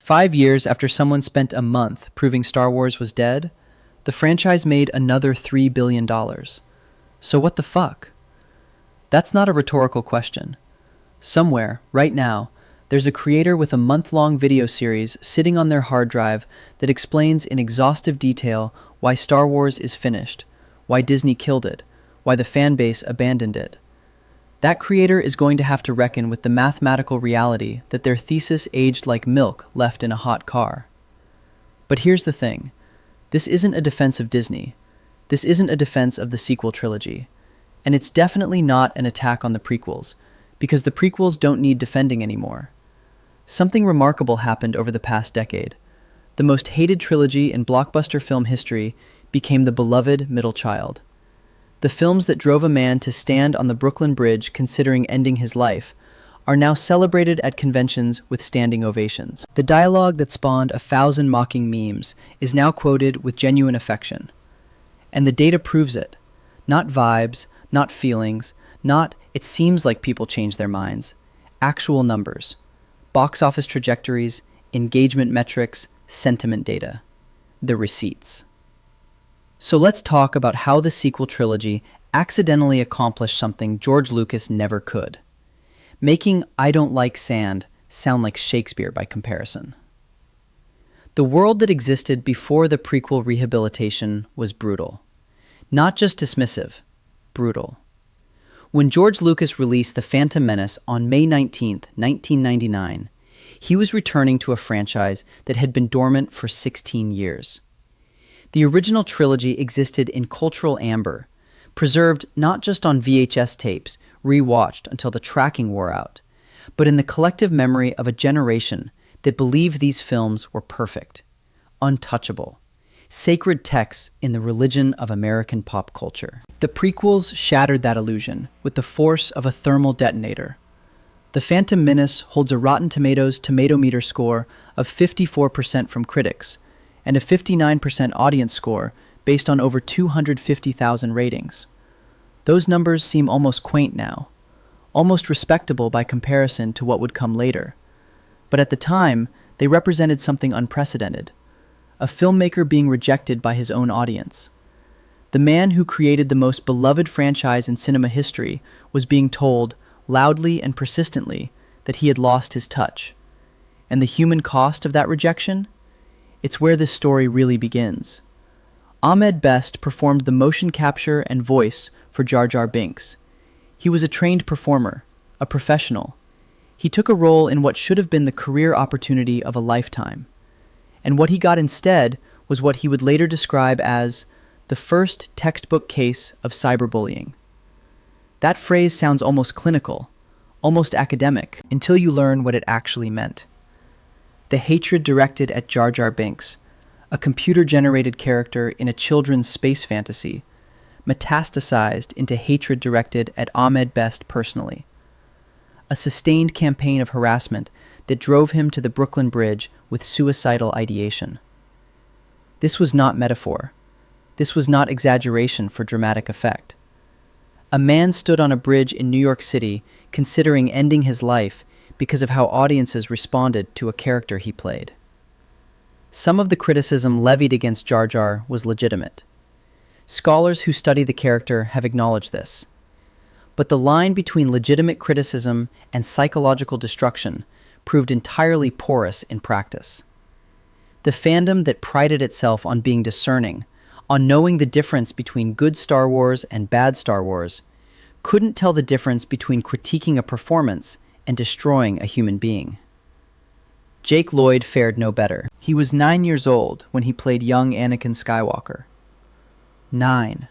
5 years after someone spent a month proving Star Wars was dead, the franchise made another $3 billion. So what the fuck? That's not a rhetorical question. Somewhere, right now, there's a creator with a month-long video series sitting on their hard drive that explains in exhaustive detail why Star Wars is finished, why Disney killed it, why the fanbase abandoned it. That creator is going to have to reckon with the mathematical reality that their thesis aged like milk left in a hot car. But here's the thing. This isn't a defense of Disney. This isn't a defense of the sequel trilogy. And it's definitely not an attack on the prequels, because the prequels don't need defending anymore. Something remarkable happened over the past decade. The most hated trilogy in blockbuster film history became the beloved middle child. The films that drove a man to stand on the Brooklyn Bridge considering ending his life are now celebrated at conventions with standing ovations. The dialogue that spawned 1,000 mocking memes is now quoted with genuine affection. And the data proves it. Not vibes, not feelings, not it seems like people change their minds. Actual numbers. Box office trajectories, engagement metrics, sentiment data. The receipts. So let's talk about how the sequel trilogy accidentally accomplished something George Lucas never could, making I Don't Like Sand sound like Shakespeare by comparison. The world that existed before the prequel rehabilitation was brutal. Not just dismissive, brutal. When George Lucas released The Phantom Menace on May 19, 1999, he was returning to a franchise that had been dormant for 16 years. The original trilogy existed in cultural amber, preserved not just on VHS tapes, rewatched until the tracking wore out, but in the collective memory of a generation that believed these films were perfect, untouchable, sacred texts in the religion of American pop culture. The prequels shattered that illusion with the force of a thermal detonator. The Phantom Menace holds a Rotten Tomatoes tomato meter score of 54% from critics, and a 59% audience score based on over 250,000 ratings. Those numbers seem almost quaint now, almost respectable by comparison to what would come later. But at the time, they represented something unprecedented, a filmmaker being rejected by his own audience. The man who created the most beloved franchise in cinema history was being told, loudly and persistently, that he had lost his touch. And the human cost of that rejection? It's where this story really begins. Ahmed Best performed the motion capture and voice for Jar Jar Binks. He was a trained performer, a professional. He took a role in what should have been the career opportunity of a lifetime. And what he got instead was what he would later describe as the first textbook case of cyberbullying. That phrase sounds almost clinical, almost academic, until you learn what it actually meant. The hatred directed at Jar Jar Binks, a computer-generated character in a children's space fantasy, metastasized into hatred directed at Ahmed Best personally. A sustained campaign of harassment that drove him to the Brooklyn Bridge with suicidal ideation. This was not metaphor. This was not exaggeration for dramatic effect. A man stood on a bridge in New York City considering ending his life because of how audiences responded to a character he played. Some of the criticism levied against Jar Jar was legitimate. Scholars who study the character have acknowledged this. But the line between legitimate criticism and psychological destruction proved entirely porous in practice. The fandom that prided itself on being discerning, on knowing the difference between good Star Wars and bad Star Wars, couldn't tell the difference between critiquing a performance and destroying a human being. Jake Lloyd fared no better. He was 9 years old when he played young Anakin Skywalker. 9.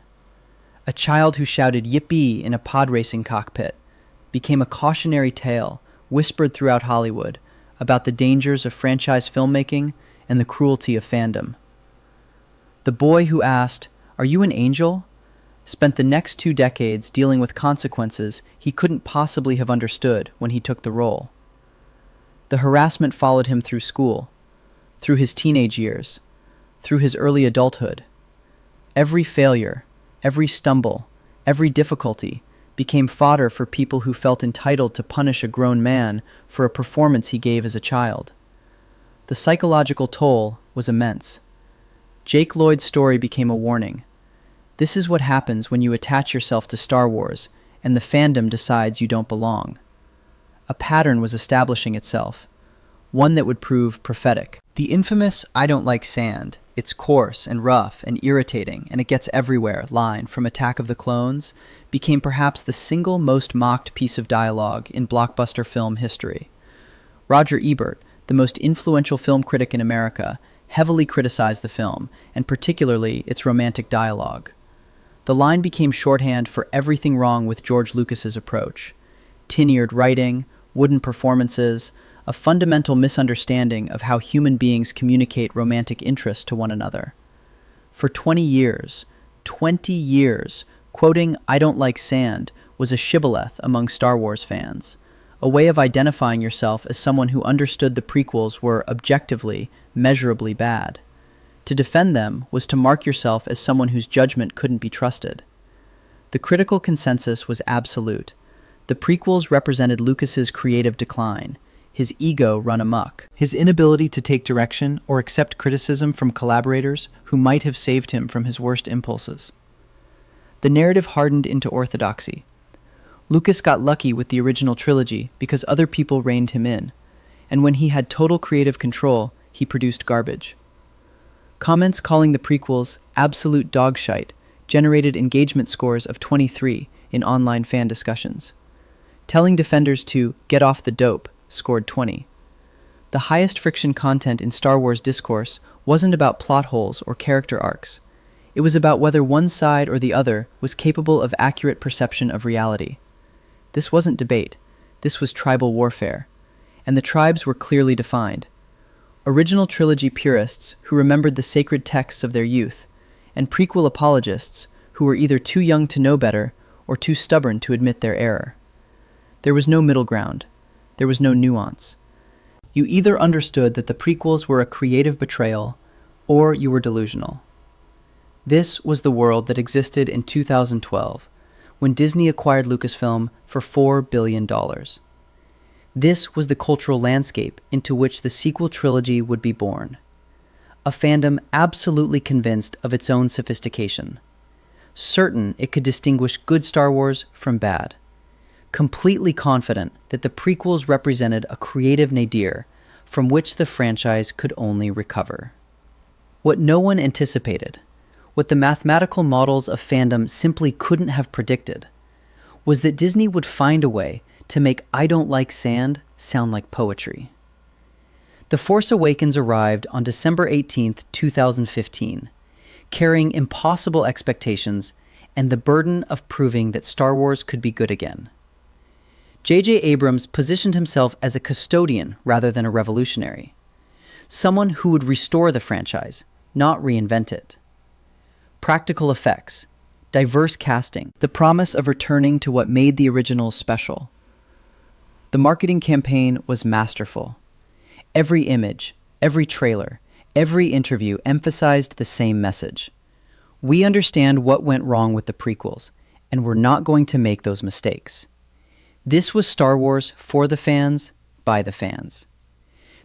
A child who shouted "Yippee" in a pod racing cockpit became a cautionary tale whispered throughout Hollywood about the dangers of franchise filmmaking and the cruelty of fandom. The boy who asked, "Are you an angel?" spent the next 2 decades dealing with consequences he couldn't possibly have understood when he took the role. The harassment followed him through school, through his teenage years, through his early adulthood. Every failure, every stumble, every difficulty became fodder for people who felt entitled to punish a grown man for a performance he gave as a child. The psychological toll was immense. Jake Lloyd's story became a warning. This is what happens when you attach yourself to Star Wars and the fandom decides you don't belong. A pattern was establishing itself, one that would prove prophetic. The infamous "I don't like sand, it's coarse and rough and irritating and it gets everywhere" line from Attack of the Clones became perhaps the single most mocked piece of dialogue in blockbuster film history. Roger Ebert, the most influential film critic in America, heavily criticized the film, and particularly its romantic dialogue. The line became shorthand for everything wrong with George Lucas's approach. Tin-eared writing, wooden performances, a fundamental misunderstanding of how human beings communicate romantic interest to one another. For 20 years, quoting "I don't like sand" was a shibboleth among Star Wars fans, a way of identifying yourself as someone who understood the prequels were objectively, measurably bad. To defend them was to mark yourself as someone whose judgment couldn't be trusted. The critical consensus was absolute. The prequels represented Lucas's creative decline, his ego run amok, his inability to take direction or accept criticism from collaborators who might have saved him from his worst impulses. The narrative hardened into orthodoxy. Lucas got lucky with the original trilogy because other people reined him in, and when he had total creative control, he produced garbage. Comments calling the prequels absolute dogshite generated engagement scores of 23 in online fan discussions. Telling defenders to "get off the dope" scored 20. The highest friction content in Star Wars discourse wasn't about plot holes or character arcs. It was about whether one side or the other was capable of accurate perception of reality. This wasn't debate. This was tribal warfare. And the tribes were clearly defined. Original trilogy purists who remembered the sacred texts of their youth, and prequel apologists who were either too young to know better or too stubborn to admit their error. There was no middle ground. There was no nuance. You either understood that the prequels were a creative betrayal, or you were delusional. This was the world that existed in 2012, when Disney acquired Lucasfilm for $4 billion. This was the cultural landscape into which the sequel trilogy would be born. A fandom absolutely convinced of its own sophistication, certain it could distinguish good Star Wars from bad, completely confident that the prequels represented a creative nadir from which the franchise could only recover. What no one anticipated, what the mathematical models of fandom simply couldn't have predicted, was that Disney would find a way to make "I don't like sand" sound like poetry. The Force Awakens arrived on December 18th, 2015, carrying impossible expectations and the burden of proving that Star Wars could be good again. J.J. Abrams positioned himself as a custodian rather than a revolutionary, someone who would restore the franchise, not reinvent it. Practical effects, diverse casting, the promise of returning to what made the originals special. The marketing campaign was masterful. Every image, every trailer, every interview emphasized the same message. We understand what went wrong with the prequels, and we're not going to make those mistakes. This was Star Wars for the fans, by the fans.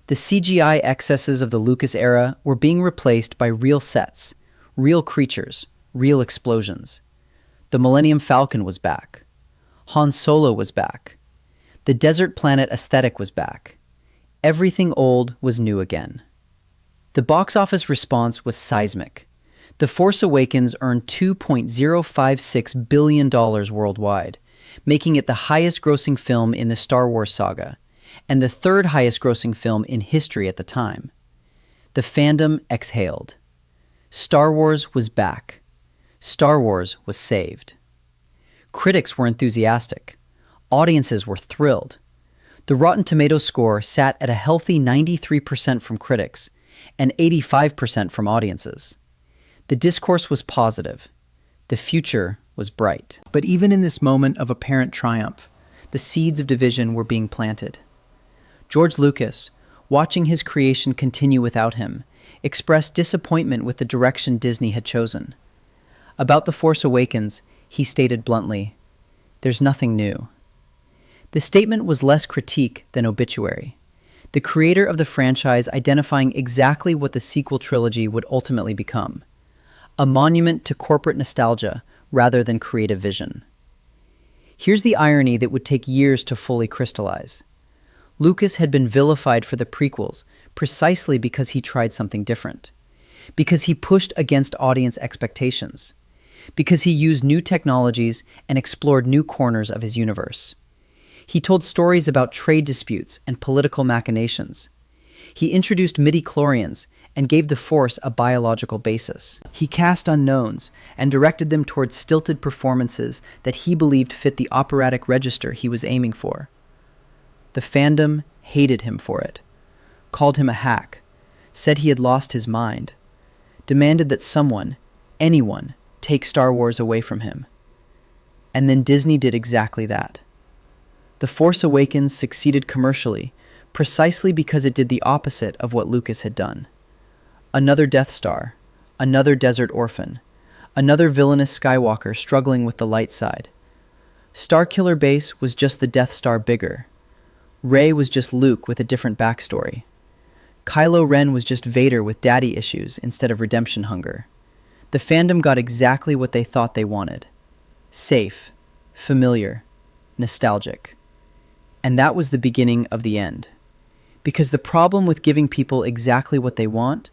The CGI excesses of the Lucas era were being replaced by real sets, real creatures, real explosions. The Millennium Falcon was back. Han Solo was back. The desert planet aesthetic was back. Everything old was new again. The box office response was seismic. The Force Awakens earned $2.056 billion worldwide, making it the highest-grossing film in the Star Wars saga, and the third highest-grossing film in history at the time. The fandom exhaled. Star Wars was back. Star Wars was saved. Critics were enthusiastic. Audiences were thrilled. The Rotten Tomatoes score sat at a healthy 93% from critics and 85% from audiences. The discourse was positive. The future was bright. But even in this moment of apparent triumph, the seeds of division were being planted. George Lucas, watching his creation continue without him, expressed disappointment with the direction Disney had chosen. About The Force Awakens, he stated bluntly, "There's nothing new." The statement was less critique than obituary. the creator of the franchise identifying exactly what the sequel trilogy would ultimately become: a monument to corporate nostalgia rather than creative vision. Here's the irony that would take years to fully crystallize. Lucas had been vilified for the prequels precisely because he tried something different, because he pushed against audience expectations, because he used new technologies and explored new corners of his universe. He told stories about trade disputes and political machinations. He introduced midi-chlorians and gave the Force a biological basis. He cast unknowns and directed them towards stilted performances that he believed fit the operatic register he was aiming for. The fandom hated him for it, called him a hack, said he had lost his mind, demanded that someone, anyone, take Star Wars away from him. And then Disney did exactly that. The Force Awakens succeeded commercially precisely because it did the opposite of what Lucas had done. Another Death Star, another desert orphan, another villainous Skywalker struggling with the light side. Starkiller Base was just the Death Star bigger. Rey was just Luke with a different backstory. Kylo Ren was just Vader with daddy issues instead of redemption hunger. The fandom got exactly what they thought they wanted. Safe, familiar, nostalgic. And that was the beginning of the end. Because the problem with giving people exactly what they want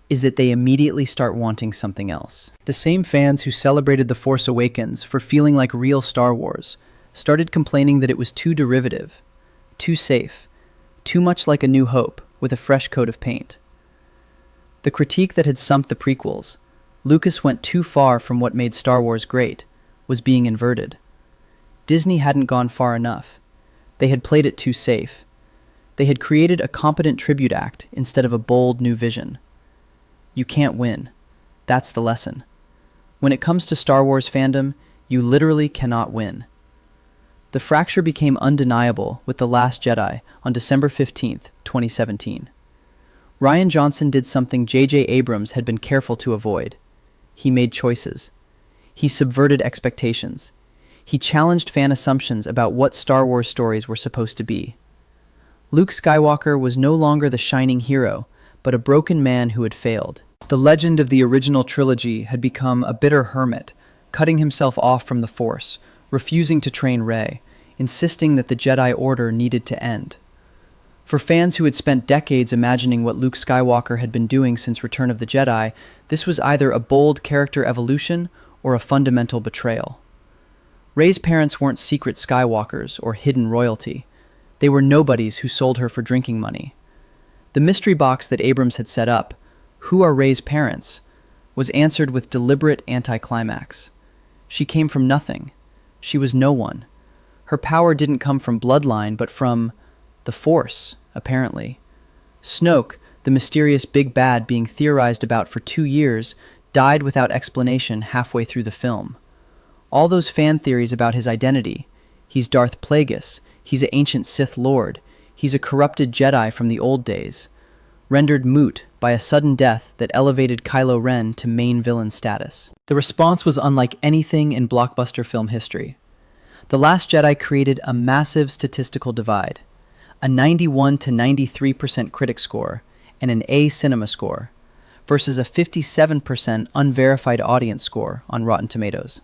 is that they immediately start wanting something else. The same fans who celebrated The Force Awakens for feeling like real Star Wars started complaining that it was too derivative, too safe, too much like A New Hope with a fresh coat of paint. The critique that had sunk the prequels, Lucas went too far from what made Star Wars great, was being inverted. Disney hadn't gone far enough. They had played it too safe. They had created a competent tribute act instead of a bold new vision. You can't win. That's the lesson. When it comes to Star Wars fandom, you literally cannot win. The fracture became undeniable with The Last Jedi on December 15th, 2017. Rian Johnson did something J.J. Abrams had been careful to avoid. He made choices. He subverted expectations. He challenged fan assumptions about what Star Wars stories were supposed to be. Luke Skywalker was no longer the shining hero, but a broken man who had failed. The legend of the original trilogy had become a bitter hermit, cutting himself off from the Force, refusing to train Rey, insisting that the Jedi Order needed to end. For fans who had spent decades imagining what Luke Skywalker had been doing since Return of the Jedi, this was either a bold character evolution or a fundamental betrayal. Rey's parents weren't secret Skywalkers or hidden royalty. They were nobodies who sold her for drinking money. The mystery box that Abrams had set up, "Who are Rey's parents?" was answered with deliberate anticlimax. She came from nothing. She was no one. Her power didn't come from bloodline, but from the Force, apparently. Snoke, the mysterious big bad being theorized about for 2 years, died without explanation halfway through the film. All those fan theories about his identity, he's Darth Plagueis, he's an ancient Sith Lord, he's a corrupted Jedi from the old days, rendered moot by a sudden death that elevated Kylo Ren to main villain status. The response was unlike anything in blockbuster film history. The Last Jedi created a massive statistical divide, a 91 to 93% critic score and an A cinema score, versus a 57% unverified audience score on Rotten Tomatoes.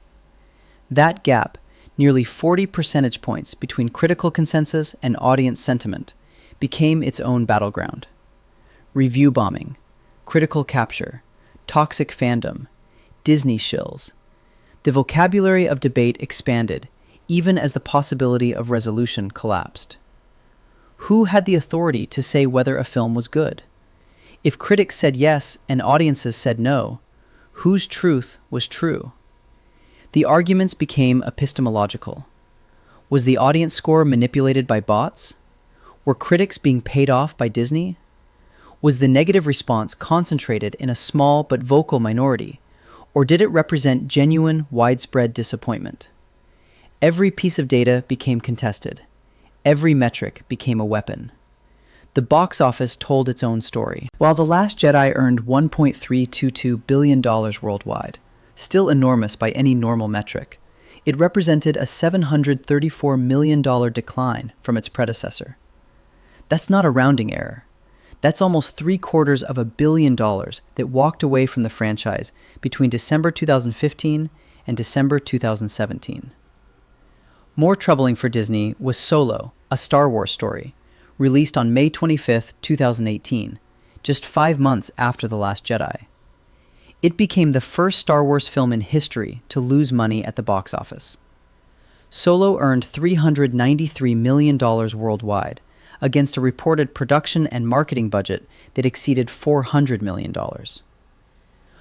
That gap, nearly 40 percentage points between critical consensus and audience sentiment, became its own battleground. Review bombing, critical capture, toxic fandom, Disney shills. The vocabulary of debate expanded, even as the possibility of resolution collapsed. Who had the authority to say whether a film was good? If critics said yes and audiences said no, whose truth was true? The arguments became epistemological. Was the audience score manipulated by bots? Were critics being paid off by Disney? Was the negative response concentrated in a small but vocal minority, or did it represent genuine, widespread disappointment? Every piece of data became contested. Every metric became a weapon. The box office told its own story. While The Last Jedi earned $1.322 billion worldwide, still enormous by any normal metric, it represented a $734 million decline from its predecessor. That's not a rounding error. That's almost $750 million that walked away from the franchise between December 2015 and December 2017. More troubling for Disney was Solo, a Star Wars story, released on May 25, 2018, just 5 months after The Last Jedi. It became the first Star Wars film in history to lose money at the box office. Solo earned $393 million worldwide, against a reported production and marketing budget that exceeded $400 million.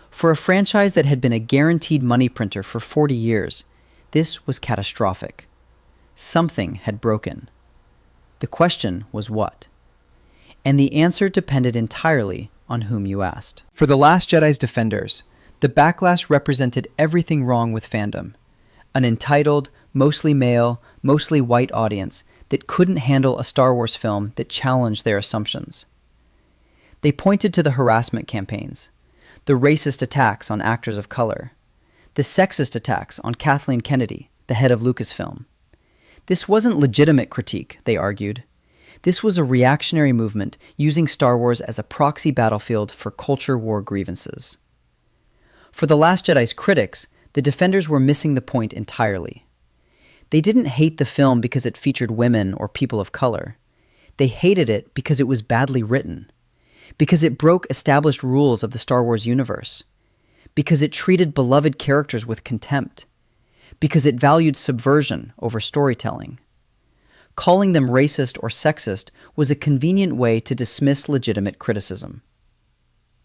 For a franchise that had been a guaranteed money printer for 40 years, this was catastrophic. Something had broken. The question was what? And the answer depended entirely on whom you asked. For The Last Jedi's defenders, the backlash represented everything wrong with fandom. An entitled, mostly male, mostly white audience that couldn't handle a Star Wars film that challenged their assumptions. They pointed to the harassment campaigns, the racist attacks on actors of color, the sexist attacks on Kathleen Kennedy, the head of Lucasfilm. This wasn't legitimate critique, they argued. This was a reactionary movement using Star Wars as a proxy battlefield for culture war grievances. For The Last Jedi's critics, the defenders were missing the point entirely. They didn't hate the film because it featured women or people of color. They hated it because it was badly written, because it broke established rules of the Star Wars universe, because it treated beloved characters with contempt, because it valued subversion over storytelling. Calling them racist or sexist was a convenient way to dismiss legitimate criticism.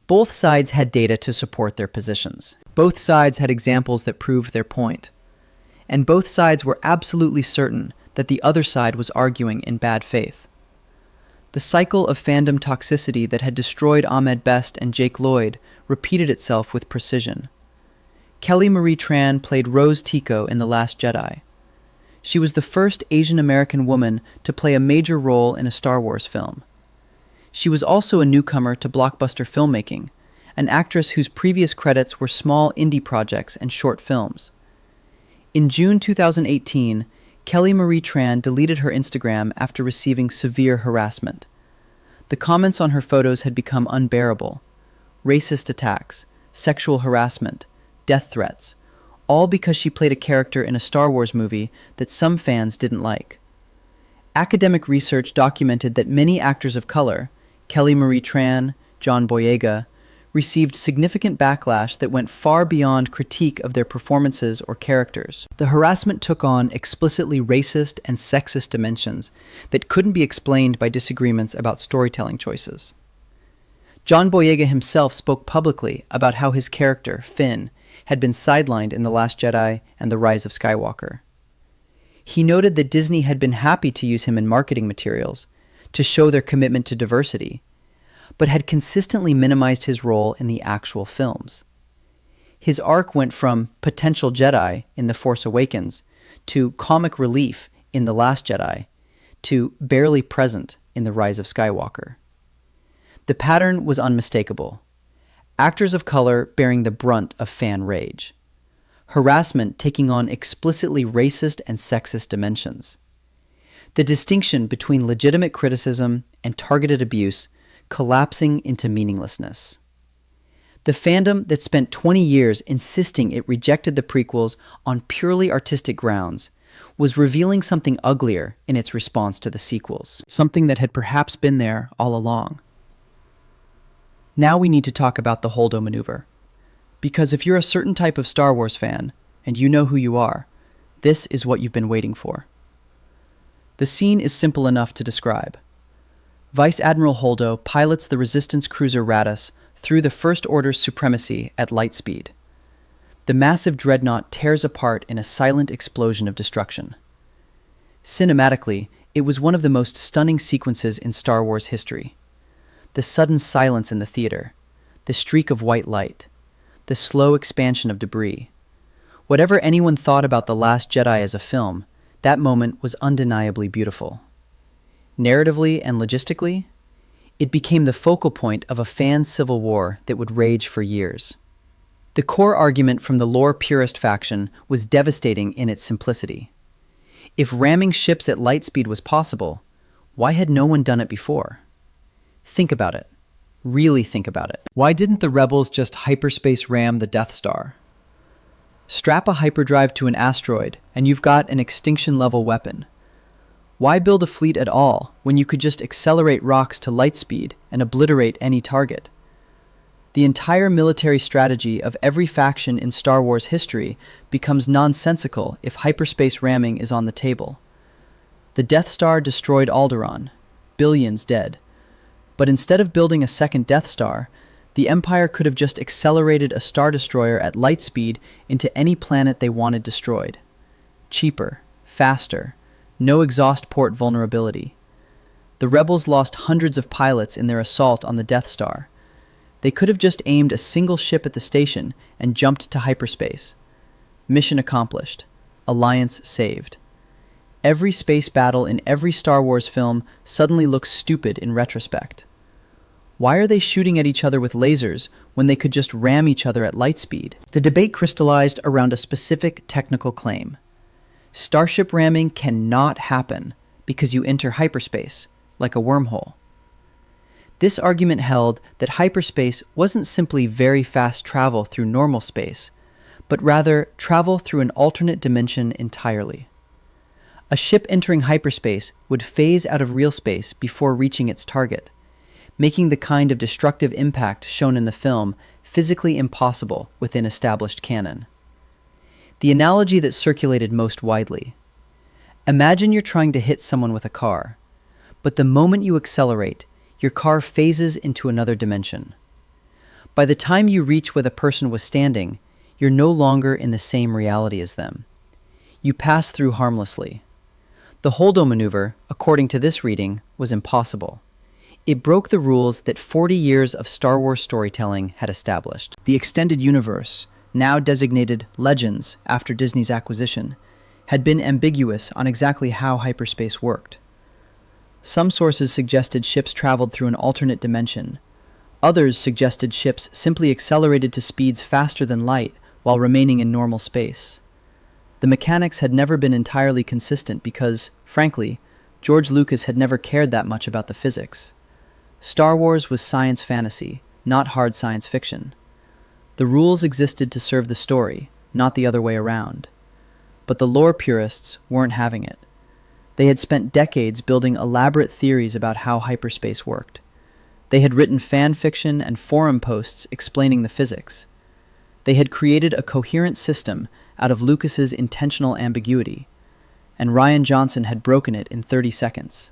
Both sides had data to support their positions. Both sides had examples that proved their point. And both sides were absolutely certain that the other side was arguing in bad faith. The cycle of fandom toxicity that had destroyed Ahmed Best and Jake Lloyd repeated itself with precision. Kelly Marie Tran played Rose Tico in The Last Jedi. She was the first Asian American woman to play a major role in a Star Wars film. She was also a newcomer to blockbuster filmmaking, an actress whose previous credits were small indie projects and short films. In June 2018, Kelly Marie Tran deleted her Instagram after receiving severe harassment. The comments on her photos had become unbearable. Racist attacks, sexual harassment, death threats, all because she played a character in a Star Wars movie that some fans didn't like. Academic research documented that many actors of color, Kelly Marie Tran, John Boyega, received significant backlash that went far beyond critique of their performances or characters. The harassment took on explicitly racist and sexist dimensions that couldn't be explained by disagreements about storytelling choices. John Boyega himself spoke publicly about how his character, Finn, had been sidelined in The Last Jedi and The Rise of Skywalker. He noted that Disney had been happy to use him in marketing materials to show their commitment to diversity, but had consistently minimized his role in the actual films. His arc went from potential Jedi in The Force Awakens to comic relief in The Last Jedi to barely present in The Rise of Skywalker. The pattern was unmistakable. Actors of color bearing the brunt of fan rage. Harassment taking on explicitly racist and sexist dimensions. The distinction between legitimate criticism and targeted abuse collapsing into meaninglessness. The fandom that spent 20 years insisting it rejected the prequels on purely artistic grounds was revealing something uglier in its response to the sequels, something that had perhaps been there all along. Now we need to talk about the Holdo Maneuver. Because if you're a certain type of Star Wars fan, and you know who you are, this is what you've been waiting for. The scene is simple enough to describe. Vice Admiral Holdo pilots the Resistance cruiser Raddus through the First Order's supremacy at light speed. The massive dreadnought tears apart in a silent explosion of destruction. Cinematically, it was one of the most stunning sequences in Star Wars history. The sudden silence in the theater, the streak of white light, the slow expansion of debris. Whatever anyone thought about The Last Jedi as a film, that moment was undeniably beautiful. Narratively and logistically, it became the focal point of a fan civil war that would rage for years. The core argument from the lore purist faction was devastating in its simplicity. If ramming ships at light speed was possible, Why had no one done it before? Think about it. Really think about it. Why didn't the rebels just hyperspace ram the Death Star? Strap a hyperdrive to an asteroid, and you've got an extinction-level weapon. Why build a fleet at all when you could just accelerate rocks to light speed and obliterate any target? The entire military strategy of every faction in Star Wars history becomes nonsensical if hyperspace ramming is on the table. The Death Star destroyed Alderaan, billions dead. But instead of building a second Death Star, the Empire could have just accelerated a Star Destroyer at light speed into any planet they wanted destroyed. Cheaper, faster, no exhaust port vulnerability. The rebels lost hundreds of pilots in their assault on the Death Star. They could have just aimed a single ship at the station and jumped to hyperspace. Mission accomplished. Alliance saved. Every space battle in every Star Wars film suddenly looks stupid in retrospect. Why are they shooting at each other with lasers when they could just ram each other at light speed? The debate crystallized around a specific technical claim. Starship ramming cannot happen because you enter hyperspace, like a wormhole. This argument held that hyperspace wasn't simply very fast travel through normal space, but rather travel through an alternate dimension entirely. A ship entering hyperspace would phase out of real space before reaching its target, making the kind of destructive impact shown in the film physically impossible within established canon. The analogy that circulated most widely. Imagine you're trying to hit someone with a car, but the moment you accelerate, your car phases into another dimension. By the time you reach where the person was standing, you're no longer in the same reality as them. You pass through harmlessly. The Holdo Maneuver, according to this reading, was impossible. It broke the rules that 40 years of Star Wars storytelling had established. The extended universe, now designated Legends after Disney's acquisition, had been ambiguous on exactly how hyperspace worked. Some sources suggested ships traveled through an alternate dimension. Others suggested ships simply accelerated to speeds faster than light while remaining in normal space. The mechanics had never been entirely consistent because, frankly, George Lucas had never cared that much about the physics. Star Wars was science fantasy, not hard science fiction. The rules existed to serve the story, not the other way around. But the lore purists weren't having it. They had spent decades building elaborate theories about how hyperspace worked. They had written fan fiction and forum posts explaining the physics. They had created a coherent system out of Lucas's intentional ambiguity, and Rian Johnson had broken it in 30 seconds.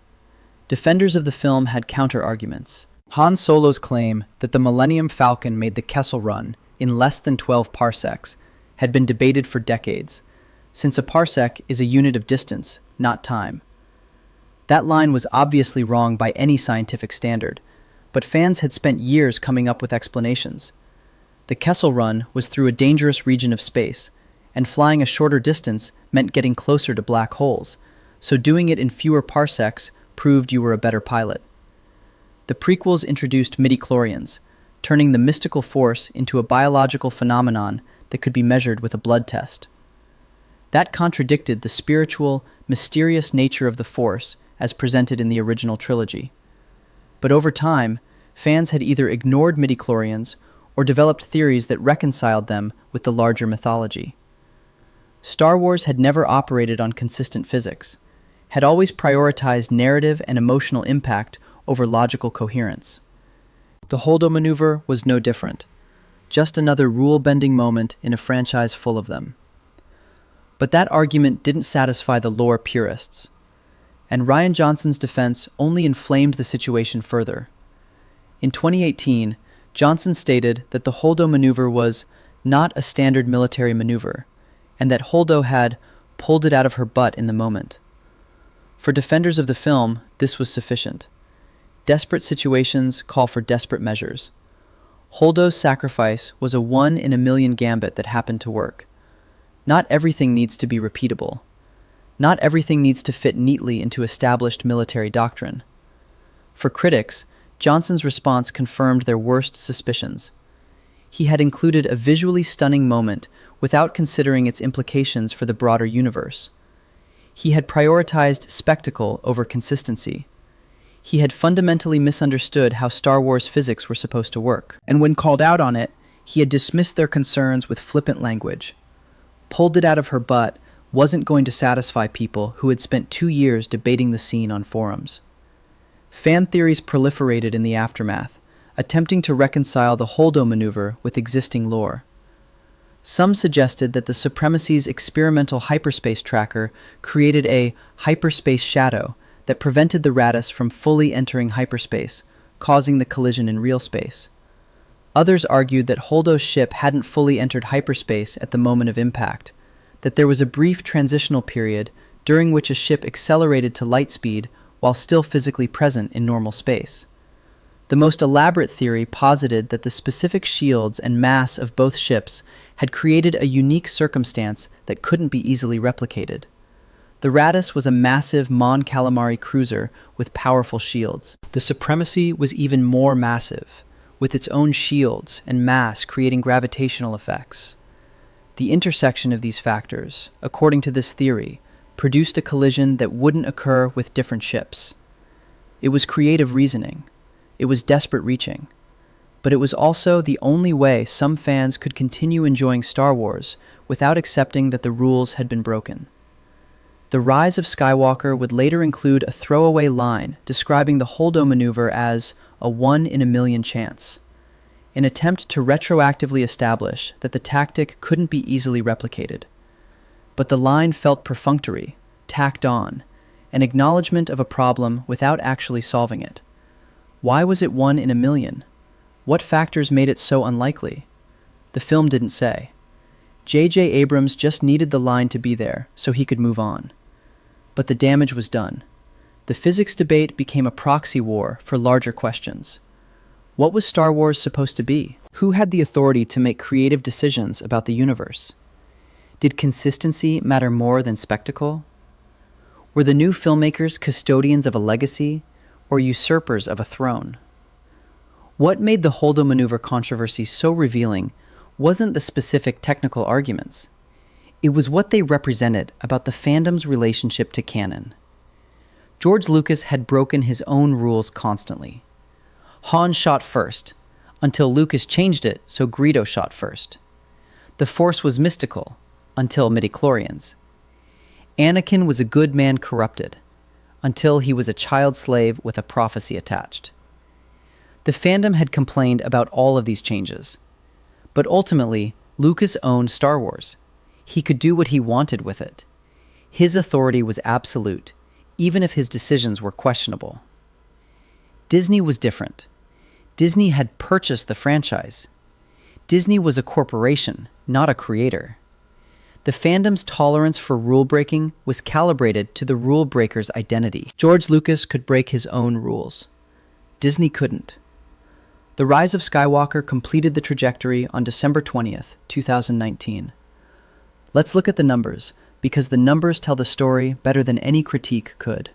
Defenders of the film had counter-arguments. Han Solo's claim that the Millennium Falcon made the Kessel Run in less than 12 parsecs had been debated for decades, since a parsec is a unit of distance, not time. That line was obviously wrong by any scientific standard, but fans had spent years coming up with explanations. The Kessel Run was through a dangerous region of space, and flying a shorter distance meant getting closer to black holes, so doing it in fewer parsecs proved you were a better pilot. The prequels introduced midichlorians, turning the mystical force into a biological phenomenon that could be measured with a blood test. That contradicted the spiritual, mysterious nature of the Force as presented in the original trilogy. But over time, fans had either ignored midichlorians or developed theories that reconciled them with the larger mythology. Star Wars had never operated on consistent physics, had always prioritized narrative and emotional impact over logical coherence. The Holdo Maneuver was no different, just another rule-bending moment in a franchise full of them. But that argument didn't satisfy the lore purists, and Rian Johnson's defense only inflamed the situation further. In 2018, Johnson stated that the Holdo Maneuver was not a standard military maneuver, and that Holdo had pulled it out of her butt in the moment. For defenders of the film, this was sufficient. Desperate situations call for desperate measures. Holdo's sacrifice was a one-in-a-million gambit that happened to work. Not everything needs to be repeatable. Not everything needs to fit neatly into established military doctrine. For critics, Johnson's response confirmed their worst suspicions. He had included a visually stunning moment without considering its implications for the broader universe. He had prioritized spectacle over consistency. He had fundamentally misunderstood how Star Wars physics were supposed to work. And when called out on it, he had dismissed their concerns with flippant language. Pulled it out of her butt wasn't going to satisfy people who had spent 2 years debating the scene on forums. Fan theories proliferated in the aftermath, attempting to reconcile the Holdo Maneuver with existing lore. Some suggested that the Supremacy's experimental hyperspace tracker created a hyperspace shadow that prevented the Raddus from fully entering hyperspace, causing the collision in real space. Others argued that Holdo's ship hadn't fully entered hyperspace at the moment of impact, that there was a brief transitional period during which a ship accelerated to light speed while still physically present in normal space. The most elaborate theory posited that the specific shields and mass of both ships had created a unique circumstance that couldn't be easily replicated. The Raddus was a massive Mon Calamari cruiser with powerful shields. The Supremacy was even more massive, with its own shields and mass creating gravitational effects. The intersection of these factors, according to this theory, produced a collision that wouldn't occur with different ships. It was creative reasoning. It was desperate reaching. But it was also the only way some fans could continue enjoying Star Wars without accepting that the rules had been broken. The Rise of Skywalker would later include a throwaway line describing the Holdo Maneuver as a 1 in a million chance, an attempt to retroactively establish that the tactic couldn't be easily replicated. But the line felt perfunctory, tacked on, an acknowledgement of a problem without actually solving it. Why was it 1 in a million? What factors made it so unlikely? The film didn't say. J.J. Abrams just needed the line to be there so he could move on. But the damage was done. The physics debate became a proxy war for larger questions. What was Star Wars supposed to be? Who had the authority to make creative decisions about the universe? Did consistency matter more than spectacle? Were the new filmmakers custodians of a legacy or usurpers of a throne? What made the Holdo Maneuver controversy so revealing wasn't the specific technical arguments. It was what they represented about the fandom's relationship to canon. George Lucas had broken his own rules constantly. Han shot first, until Lucas changed it so Greedo shot first. The Force was mystical, until midichlorians. Anakin was a good man corrupted, until he was a child slave with a prophecy attached. The fandom had complained about all of these changes. But ultimately, Lucas owned Star Wars. He could do what he wanted with it. His authority was absolute, even if his decisions were questionable. Disney was different. Disney had purchased the franchise. Disney was a corporation, not a creator. The fandom's tolerance for rule-breaking was calibrated to the rule-breaker's identity. George Lucas could break his own rules. Disney couldn't. The Rise of Skywalker completed the trajectory on December 20th, 2019. Let's look at the numbers, because the numbers tell the story better than any critique could.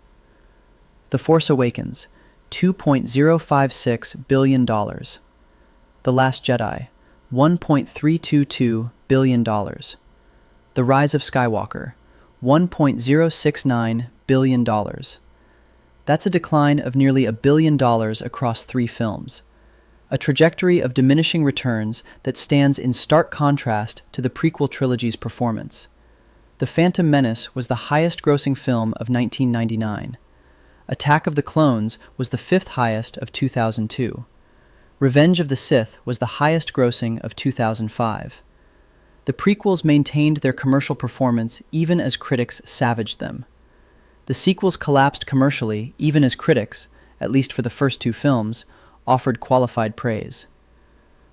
The Force Awakens, $2.056 billion. The Last Jedi, $1.322 billion. The Rise of Skywalker, $1.069 billion. That's a decline of nearly $1 billion across 3 films. A trajectory of diminishing returns that stands in stark contrast to the prequel trilogy's performance. The Phantom Menace was the highest-grossing film of 1999. Attack of the Clones was the 5th highest of 2002. Revenge of the Sith was the highest-grossing of 2005. The prequels maintained their commercial performance even as critics savaged them. The sequels collapsed commercially even as critics, at least for the first 2 films, offered qualified praise.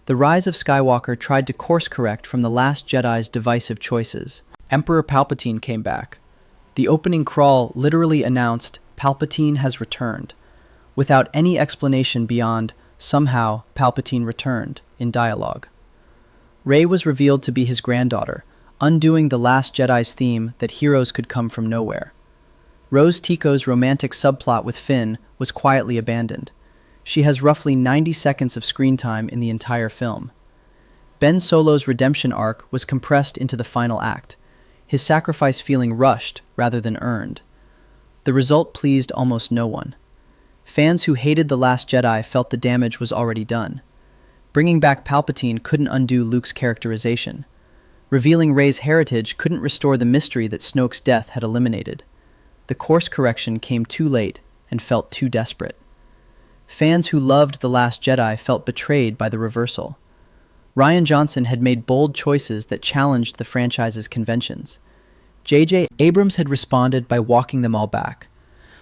The Rise of Skywalker tried to course-correct from The Last Jedi's divisive choices. Emperor Palpatine came back. The opening crawl literally announced, "Palpatine has returned," without any explanation beyond, "Somehow, Palpatine returned," in dialogue. Rey was revealed to be his granddaughter, undoing The Last Jedi's theme that heroes could come from nowhere. Rose Tico's romantic subplot with Finn was quietly abandoned. She has roughly 90 seconds of screen time in the entire film. Ben Solo's redemption arc was compressed into the final act, his sacrifice feeling rushed rather than earned. The result pleased almost no one. Fans who hated The Last Jedi felt the damage was already done. Bringing back Palpatine couldn't undo Luke's characterization. Revealing Rey's heritage couldn't restore the mystery that Snoke's death had eliminated. The course correction came too late and felt too desperate. Fans who loved The Last Jedi felt betrayed by the reversal. Rian Johnson had made bold choices that challenged the franchise's conventions. J.J. Abrams had responded by walking them all back,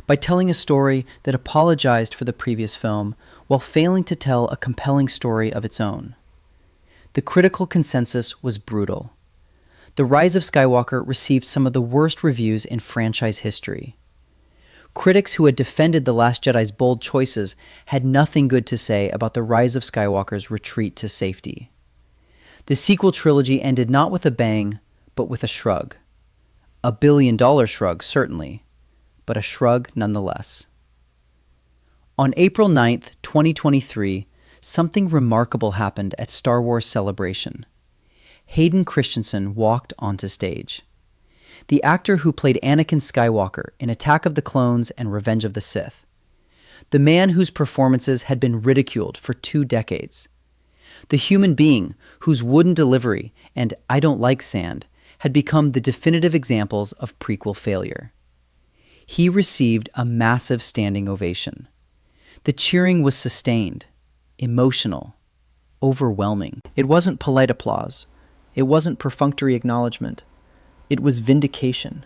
by telling a story that apologized for the previous film while failing to tell a compelling story of its own. The critical consensus was brutal. The Rise of Skywalker received some of the worst reviews in franchise history. Critics who had defended The Last Jedi's bold choices had nothing good to say about the Rise of Skywalker's retreat to safety. The sequel trilogy ended not with a bang, but with a shrug. A billion-dollar shrug, certainly, but a shrug nonetheless. On April 9th, 2023, something remarkable happened at Star Wars Celebration. Hayden Christensen walked onto stage. The actor who played Anakin Skywalker in Attack of the Clones and Revenge of the Sith. The man whose performances had been ridiculed for 2 decades. The human being whose wooden delivery and "I don't like sand" had become the definitive examples of prequel failure. He received a massive standing ovation. The cheering was sustained, emotional, overwhelming. It wasn't polite applause. It wasn't perfunctory acknowledgement. It was vindication.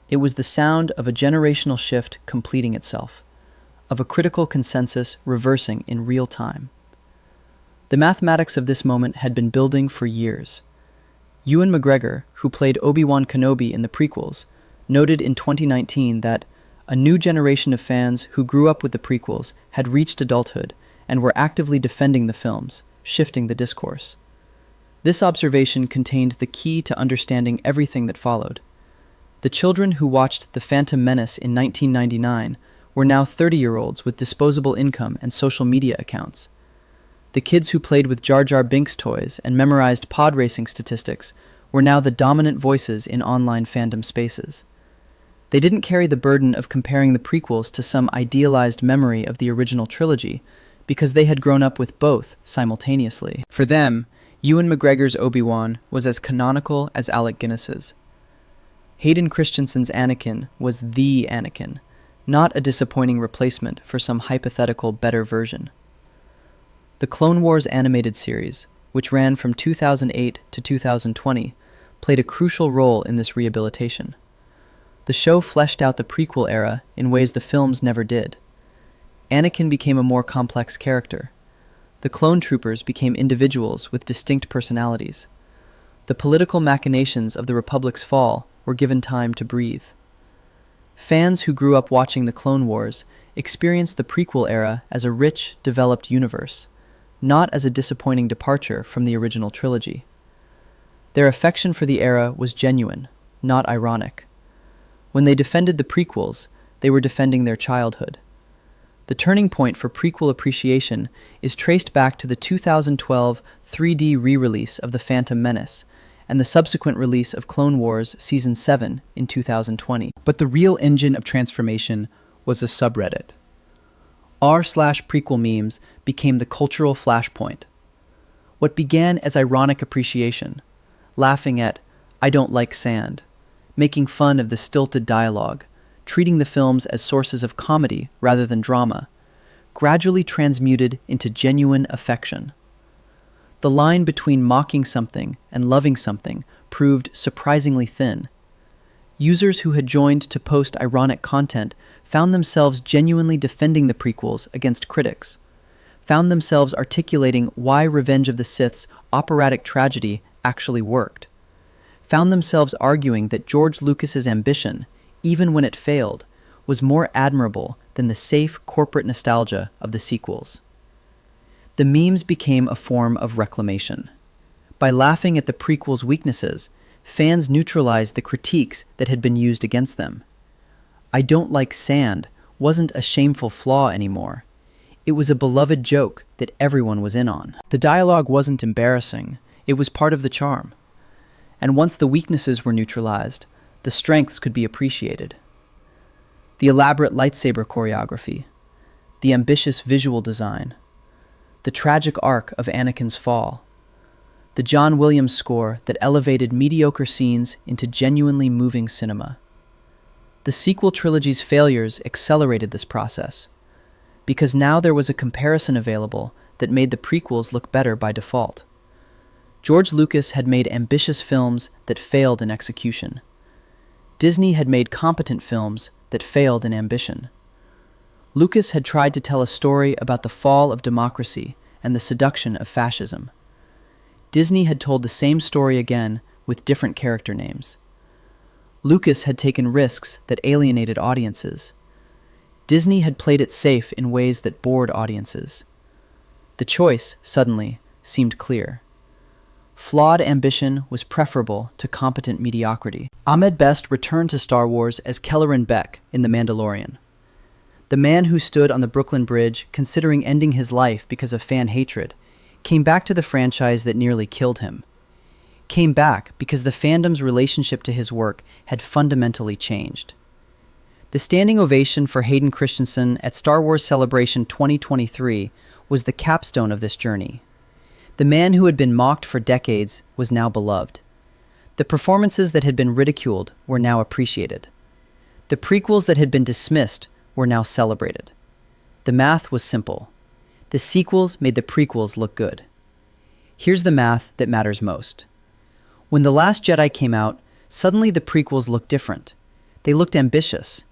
It was the sound of a generational shift completing itself, of a critical consensus reversing in real time. The mathematics of this moment had been building for years. Ewan McGregor, who played Obi-Wan Kenobi in the prequels, noted in 2019 that a new generation of fans who grew up with the prequels had reached adulthood and were actively defending the films, shifting the discourse. This observation contained the key to understanding everything that followed. The children who watched The Phantom Menace in 1999 were now 30-year-olds with disposable income and social media accounts. The kids who played with Jar Jar Binks toys and memorized pod racing statistics were now the dominant voices in online fandom spaces. They didn't carry the burden of comparing the prequels to some idealized memory of the original trilogy because they had grown up with both simultaneously. For them, Ewan McGregor's Obi-Wan was as canonical as Alec Guinness's. Hayden Christensen's Anakin was the Anakin, not a disappointing replacement for some hypothetical better version. The Clone Wars animated series, which ran from 2008 to 2020, played a crucial role in this rehabilitation. The show fleshed out the prequel era in ways the films never did. Anakin became a more complex character. The clone troopers became individuals with distinct personalities. The political machinations of the Republic's fall were given time to breathe. Fans who grew up watching the Clone Wars experienced the prequel era as a rich, developed universe, not as a disappointing departure from the original trilogy. Their affection for the era was genuine, not ironic. When they defended the prequels, they were defending their childhood. The turning point for prequel appreciation is traced back to the 2012 3D re-release of The Phantom Menace and the subsequent release of Clone Wars Season 7 in 2020. But the real engine of transformation was a subreddit. r/prequel memes became the cultural flashpoint. What began as ironic appreciation, laughing at "I don't like sand," making fun of the stilted dialogue, treating the films as sources of comedy rather than drama, gradually transmuted into genuine affection. The line between mocking something and loving something proved surprisingly thin. Users who had joined to post ironic content found themselves genuinely defending the prequels against critics, found themselves articulating why Revenge of the Sith's operatic tragedy actually worked, found themselves arguing that George Lucas's ambition, even when it failed, was more admirable than the safe corporate nostalgia of the sequels. The memes became a form of reclamation. By laughing at the prequels' weaknesses, fans neutralized the critiques that had been used against them. "I don't like sand" wasn't a shameful flaw anymore. It was a beloved joke that everyone was in on. The dialogue wasn't embarrassing, it was part of the charm. And once the weaknesses were neutralized, the strengths could be appreciated. The elaborate lightsaber choreography, the ambitious visual design, the tragic arc of Anakin's fall, the John Williams score that elevated mediocre scenes into genuinely moving cinema. The sequel trilogy's failures accelerated this process, because now there was a comparison available that made the prequels look better by default. George Lucas had made ambitious films that failed in execution. Disney had made competent films that failed in ambition. Lucas had tried to tell a story about the fall of democracy and the seduction of fascism. Disney had told the same story again with different character names. Lucas had taken risks that alienated audiences. Disney had played it safe in ways that bored audiences. The choice, suddenly, seemed clear. Flawed ambition was preferable to competent mediocrity. Ahmed Best returned to Star Wars as Kelleran Beck in The Mandalorian. The man who stood on the Brooklyn Bridge considering ending his life because of fan hatred came back to the franchise that nearly killed him. Came back because the fandom's relationship to his work had fundamentally changed. The standing ovation for Hayden Christensen at Star Wars Celebration 2023 was the capstone of this journey. The man who had been mocked for decades was now beloved. The performances that had been ridiculed were now appreciated. The prequels that had been dismissed were now celebrated. The math was simple. The sequels made the prequels look good. Here's the math that matters most. When The Last Jedi came out, suddenly the prequels looked different. They looked ambitious.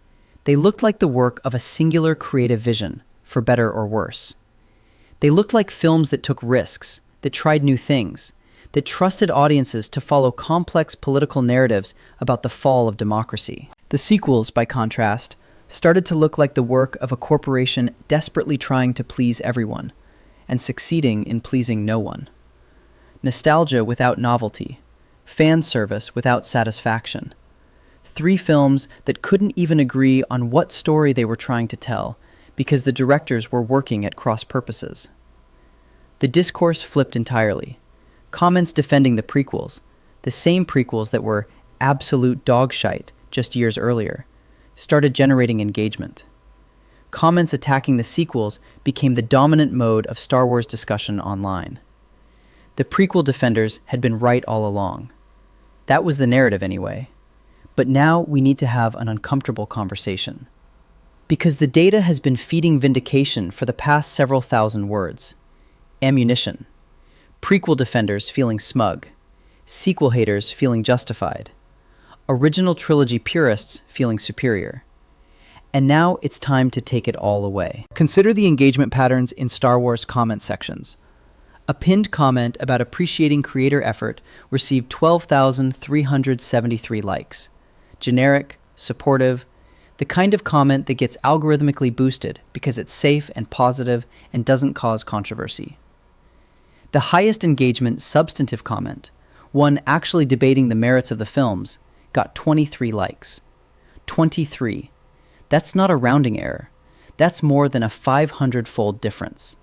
They looked like the work of a singular creative vision, for better or worse. They looked like films that took risks, that tried new things, that trusted audiences to follow complex political narratives about the fall of democracy. The sequels, by contrast, started to look like the work of a corporation desperately trying to please everyone, and succeeding in pleasing no one. Nostalgia without novelty, fan service without satisfaction. 3 films that couldn't even agree on what story they were trying to tell, because the directors were working at cross purposes. The discourse flipped entirely. Comments defending the prequels, the same prequels that were absolute dogshite just years earlier, started generating engagement. Comments attacking the sequels became the dominant mode of Star Wars discussion online. The prequel defenders had been right all along. That was the narrative anyway. But now we need to have an uncomfortable conversation. Because the data has been feeding vindication for the past several thousand words. Ammunition. Prequel defenders feeling smug. Sequel haters feeling justified. Original trilogy purists feeling superior. And now it's time to take it all away. Consider the engagement patterns in Star Wars comment sections. A pinned comment about appreciating creator effort received 12,373 likes. Generic, supportive, the kind of comment that gets algorithmically boosted because it's safe and positive and doesn't cause controversy. The highest engagement substantive comment, one actually debating the merits of the films, got 23 likes. 23. That's not a rounding error. That's more than a 500-fold difference.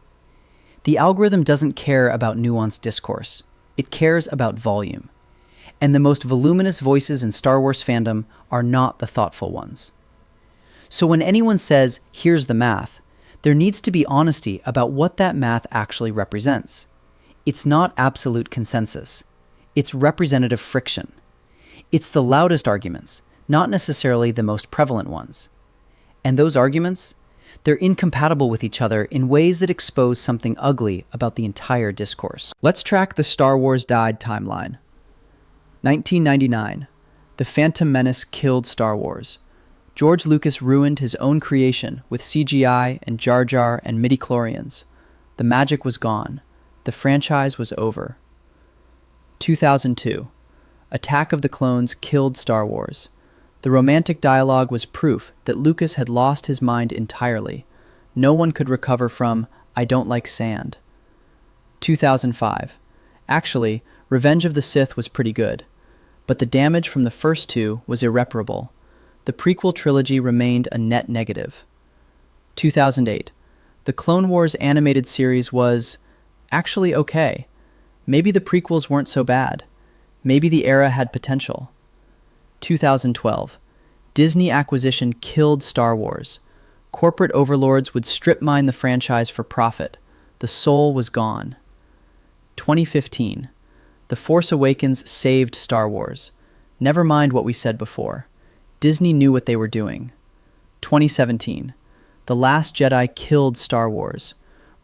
The algorithm doesn't care about nuanced discourse. It cares about volume. And the most voluminous voices in Star Wars fandom are not the thoughtful ones. So when anyone says, here's the math, there needs to be honesty about what that math actually represents. It's not absolute consensus. It's representative friction. It's the loudest arguments, not necessarily the most prevalent ones. And those arguments, they're incompatible with each other in ways that expose something ugly about the entire discourse. Let's track the Star Wars died timeline. 1999. The Phantom Menace killed Star Wars. George Lucas ruined his own creation with CGI and Jar Jar and midichlorians. The magic was gone. The franchise was over. 2002. Attack of the Clones killed Star Wars. The romantic dialogue was proof that Lucas had lost his mind entirely. No one could recover from, I don't like sand. 2005. Actually, Revenge of the Sith was pretty good, but the damage from the first 2 was irreparable. The prequel trilogy remained a net negative. 2008. The Clone Wars animated series was actually okay. Maybe the prequels weren't so bad. Maybe the era had potential. 2012. Disney acquisition killed Star Wars. Corporate overlords would strip mine the franchise for profit. The soul was gone. 2015. The Force Awakens saved Star Wars. Never mind what we said before. Disney knew what they were doing. 2017. The Last Jedi killed Star Wars.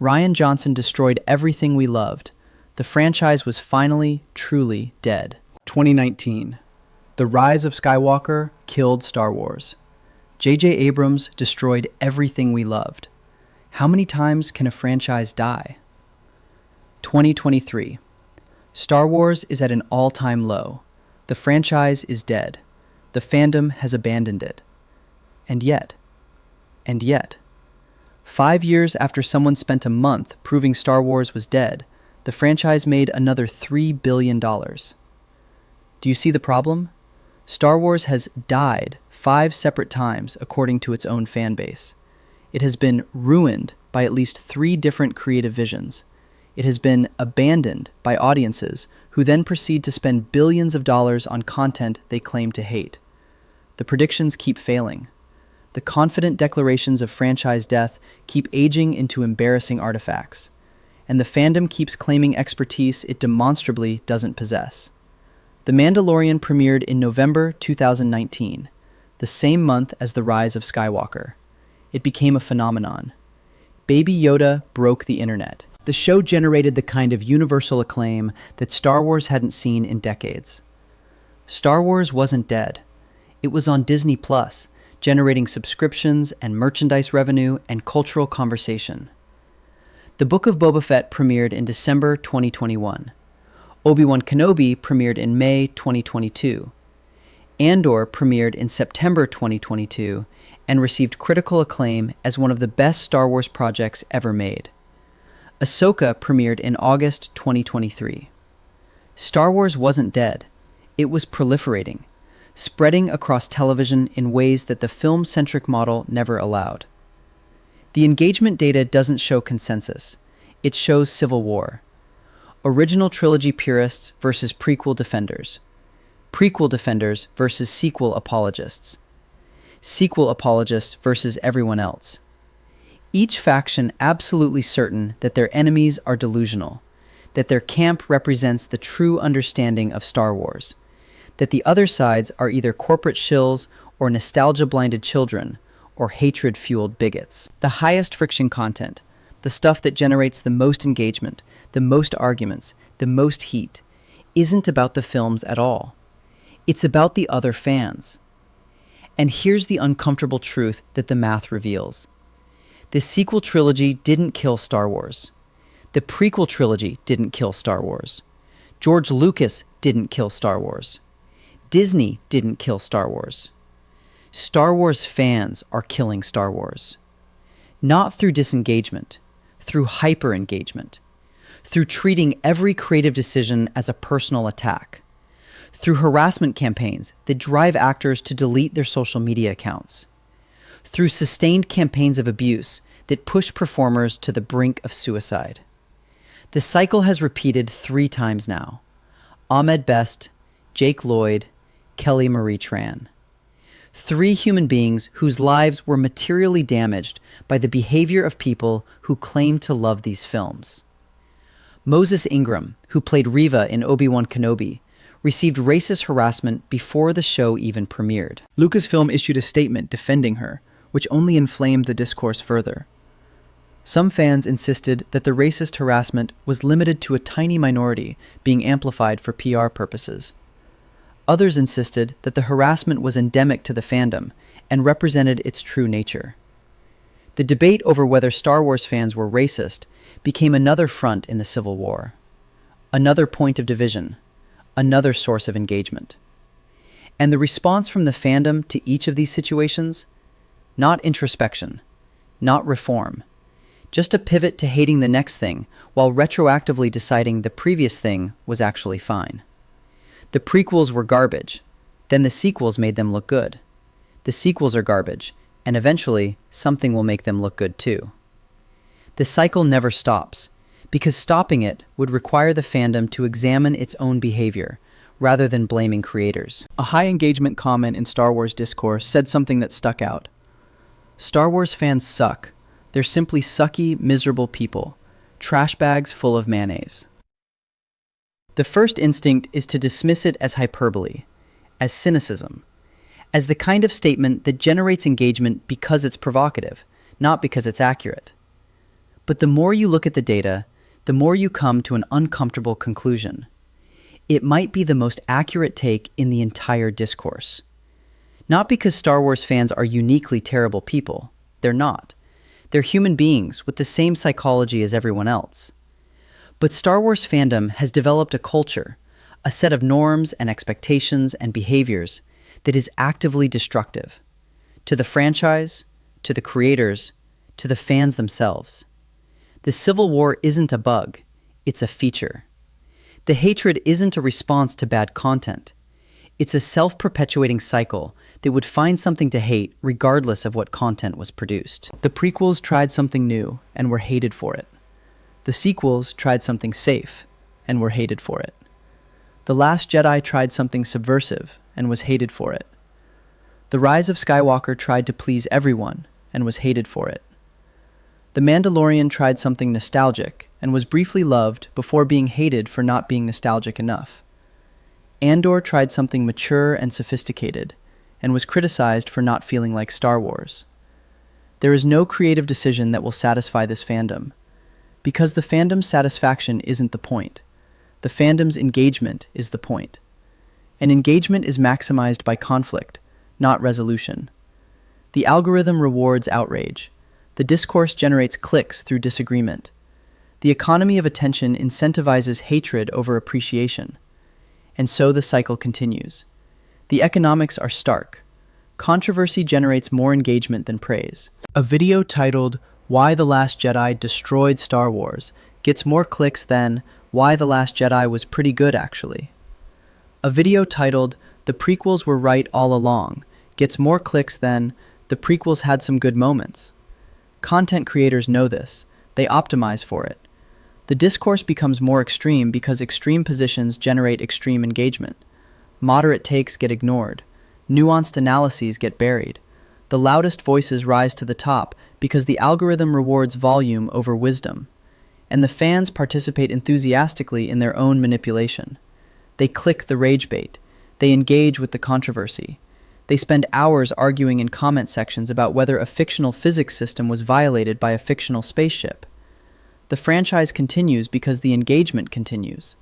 Rian Johnson destroyed everything we loved. The franchise was finally, truly dead. 2019. The Rise of Skywalker killed Star Wars. J.J. Abrams destroyed everything we loved. How many times can a franchise die? 2023. Star Wars is at an all-time low. The franchise is dead. The fandom has abandoned it. And yet, 5 years after someone spent a month proving Star Wars was dead, the franchise made another $3 billion. Do you see the problem? Star Wars has died 5 separate times according to its own fan base. It has been ruined by at least 3 different creative visions. It has been abandoned by audiences who then proceed to spend billions of dollars on content they claim to hate. The predictions keep failing. The confident declarations of franchise death keep aging into embarrassing artifacts. And the fandom keeps claiming expertise it demonstrably doesn't possess. The Mandalorian premiered in November 2019, the same month as The Rise of Skywalker. It became a phenomenon. Baby Yoda broke the internet. The show generated the kind of universal acclaim that Star Wars hadn't seen in decades. Star Wars wasn't dead. It was on Disney Plus, generating subscriptions and merchandise revenue and cultural conversation. The Book of Boba Fett premiered in December 2021. Obi-Wan Kenobi premiered in May 2022. Andor premiered in September 2022 and received critical acclaim as one of the best Star Wars projects ever made. Ahsoka premiered in August 2023. Star Wars wasn't dead. It was proliferating, spreading across television in ways that the film-centric model never allowed. The engagement data doesn't show consensus. It shows civil war. Original trilogy purists versus prequel defenders. Prequel defenders versus sequel apologists. Sequel apologists versus everyone else. Each faction absolutely certain that their enemies are delusional, that their camp represents the true understanding of Star Wars, that the other sides are either corporate shills or nostalgia-blinded children or hatred-fueled bigots. The highest friction content, the stuff that generates the most engagement, the most arguments, the most heat, isn't about the films at all. It's about the other fans. And here's the uncomfortable truth that the math reveals. The sequel trilogy didn't kill Star Wars. The prequel trilogy didn't kill Star Wars. George Lucas didn't kill Star Wars. Disney didn't kill Star Wars. Star Wars fans are killing Star Wars. Not through disengagement, through hyper-engagement, through treating every creative decision as a personal attack, through harassment campaigns that drive actors to delete their social media accounts, through sustained campaigns of abuse that push performers to the brink of suicide. The cycle has repeated 3 times now. Ahmed Best, Jake Lloyd, Kelly Marie Tran. 3 human beings whose lives were materially damaged by the behavior of people who claim to love these films. Moses Ingram, who played Reva in Obi-Wan Kenobi, received racist harassment before the show even premiered. Lucasfilm issued a statement defending her, which only inflamed the discourse further. Some fans insisted that the racist harassment was limited to a tiny minority being amplified for PR purposes. Others insisted that the harassment was endemic to the fandom and represented its true nature. The debate over whether Star Wars fans were racist became another front in the Civil War, another point of division, another source of engagement. And the response from the fandom to each of these situations? Not introspection, not reform, just a pivot to hating the next thing while retroactively deciding the previous thing was actually fine. The prequels were garbage, then the sequels made them look good. The sequels are garbage, and eventually something will make them look good too. The cycle never stops, because stopping it would require the fandom to examine its own behavior, rather than blaming creators. A high engagement comment in Star Wars discourse said something that stuck out. Star Wars fans suck. They're simply sucky, miserable people. Trash bags full of mayonnaise. The first instinct is to dismiss it as hyperbole, as cynicism, as the kind of statement that generates engagement because it's provocative, not because it's accurate. But the more you look at the data, the more you come to an uncomfortable conclusion. It might be the most accurate take in the entire discourse. Not because Star Wars fans are uniquely terrible people. They're not. They're human beings with the same psychology as everyone else. But Star Wars fandom has developed a culture, a set of norms and expectations and behaviors that is actively destructive to the franchise, to the creators, to the fans themselves. The Civil War isn't a bug, it's a feature. The hatred isn't a response to bad content. It's a self-perpetuating cycle that would find something to hate regardless of what content was produced. The prequels tried something new and were hated for it. The sequels tried something safe and were hated for it. The Last Jedi tried something subversive and was hated for it. The Rise of Skywalker tried to please everyone and was hated for it. The Mandalorian tried something nostalgic and was briefly loved before being hated for not being nostalgic enough. Andor tried something mature and sophisticated and was criticized for not feeling like Star Wars. There is no creative decision that will satisfy this fandom, because the fandom's satisfaction isn't the point. The fandom's engagement is the point. And engagement is maximized by conflict, not resolution. The algorithm rewards outrage. The discourse generates clicks through disagreement. The economy of attention incentivizes hatred over appreciation. And so the cycle continues. The economics are stark. Controversy generates more engagement than praise. A video titled, "Why the Last Jedi Destroyed Star Wars" gets more clicks than "Why the Last Jedi Was Pretty Good Actually." A video titled, "The Prequels Were Right All Along" gets more clicks than "The Prequels Had Some Good Moments." Content creators know this. They optimize for it. The discourse becomes more extreme because extreme positions generate extreme engagement. Moderate takes get ignored. Nuanced analyses get buried. The loudest voices rise to the top because the algorithm rewards volume over wisdom. And the fans participate enthusiastically in their own manipulation. They click the rage bait. They engage with the controversy. They spend hours arguing in comment sections about whether a fictional physics system was violated by a fictional spaceship. The franchise continues because the engagement continues.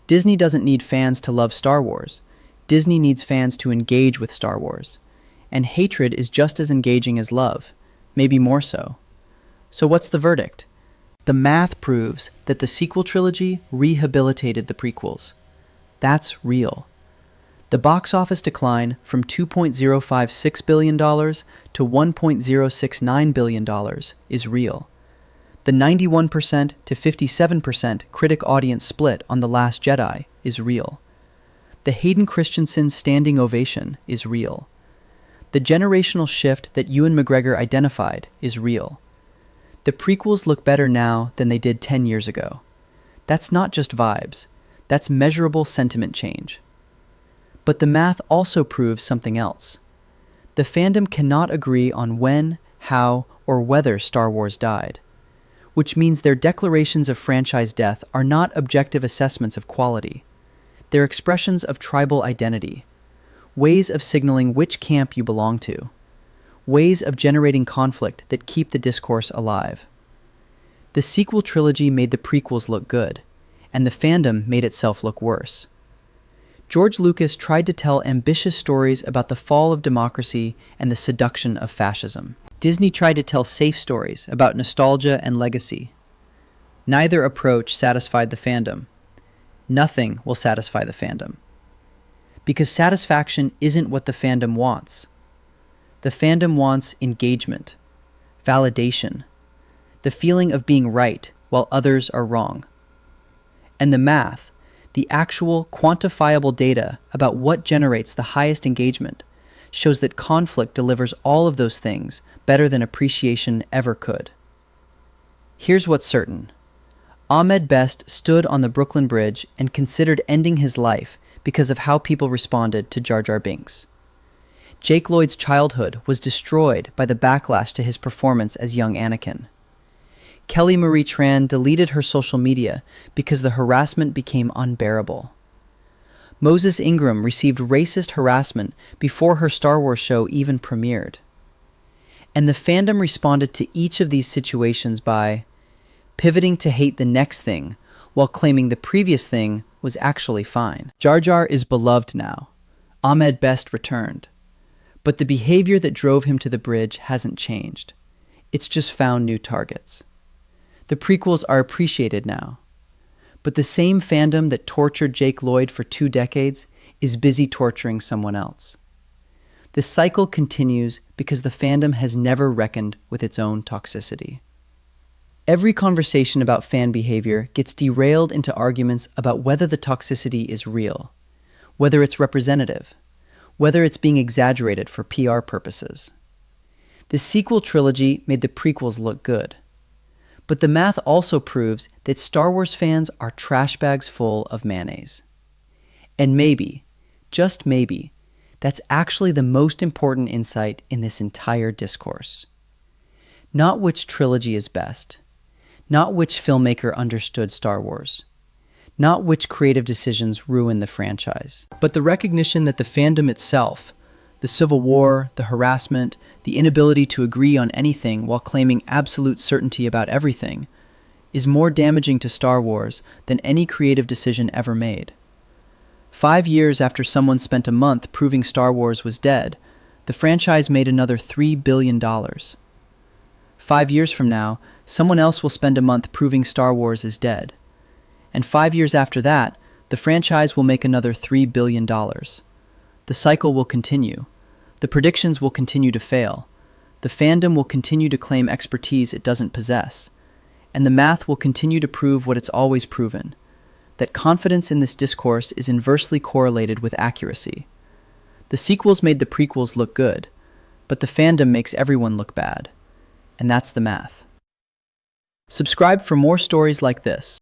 Disney doesn't need fans to love Star Wars. Disney needs fans to engage with Star Wars. And hatred is just as engaging as love, maybe more so. So what's the verdict? The math proves that the sequel trilogy rehabilitated the prequels. That's real. The box office decline from $2.056 billion to $1.069 billion is real. The 91% to 57% critic audience split on The Last Jedi is real. The Hayden Christensen standing ovation is real. The generational shift that Ewan McGregor identified is real. The prequels look better now than they did 10 years ago. That's not just vibes. That's measurable sentiment change. But the math also proves something else. The fandom cannot agree on when, how, or whether Star Wars died, which means their declarations of franchise death are not objective assessments of quality. They're expressions of tribal identity, ways of signaling which camp you belong to, ways of generating conflict that keep the discourse alive. The sequel trilogy made the prequels look good, and the fandom made itself look worse. George Lucas tried to tell ambitious stories about the fall of democracy and the seduction of fascism. Disney tried to tell safe stories about nostalgia and legacy. Neither approach satisfied the fandom. Nothing will satisfy the fandom. Because satisfaction isn't what the fandom wants. The fandom wants engagement, validation, the feeling of being right while others are wrong. And the math, the actual quantifiable data about what generates the highest engagement, shows that conflict delivers all of those things better than appreciation ever could. Here's what's certain. Ahmed Best stood on the Brooklyn Bridge and considered ending his life because of how people responded to Jar Jar Binks. Jake Lloyd's childhood was destroyed by the backlash to his performance as young Anakin. Kelly Marie Tran deleted her social media because the harassment became unbearable. Moses Ingram received racist harassment before her Star Wars show even premiered. And the fandom responded to each of these situations by pivoting to hate the next thing while claiming the previous thing was actually fine. Jar Jar is beloved now. Ahmed Best returned. But the behavior that drove him to the bridge hasn't changed. It's just found new targets. The prequels are appreciated now. But the same fandom that tortured Jake Lloyd for 2 decades is busy torturing someone else. This cycle continues because the fandom has never reckoned with its own toxicity. Every conversation about fan behavior gets derailed into arguments about whether the toxicity is real, whether it's representative, whether it's being exaggerated for PR purposes. The sequel trilogy made the prequels look good. But the math also proves that Star Wars fans are trash bags full of mayonnaise. And maybe, just maybe, that's actually the most important insight in this entire discourse. Not which trilogy is best, not which filmmaker understood Star Wars, not which creative decisions ruin the franchise, but the recognition that the fandom itself, the civil war, the harassment, the inability to agree on anything while claiming absolute certainty about everything, is more damaging to Star Wars than any creative decision ever made. 5 years after someone spent a month proving Star Wars was dead, the franchise made another $3 billion. 5 years from now, someone else will spend a month proving Star Wars is dead. And 5 years after that, the franchise will make another $3 billion. The cycle will continue. The predictions will continue to fail. The fandom will continue to claim expertise it doesn't possess. And the math will continue to prove what it's always proven, that confidence in this discourse is inversely correlated with accuracy. The sequels made the prequels look good, but the fandom makes everyone look bad. And that's the math. Subscribe for more stories like this.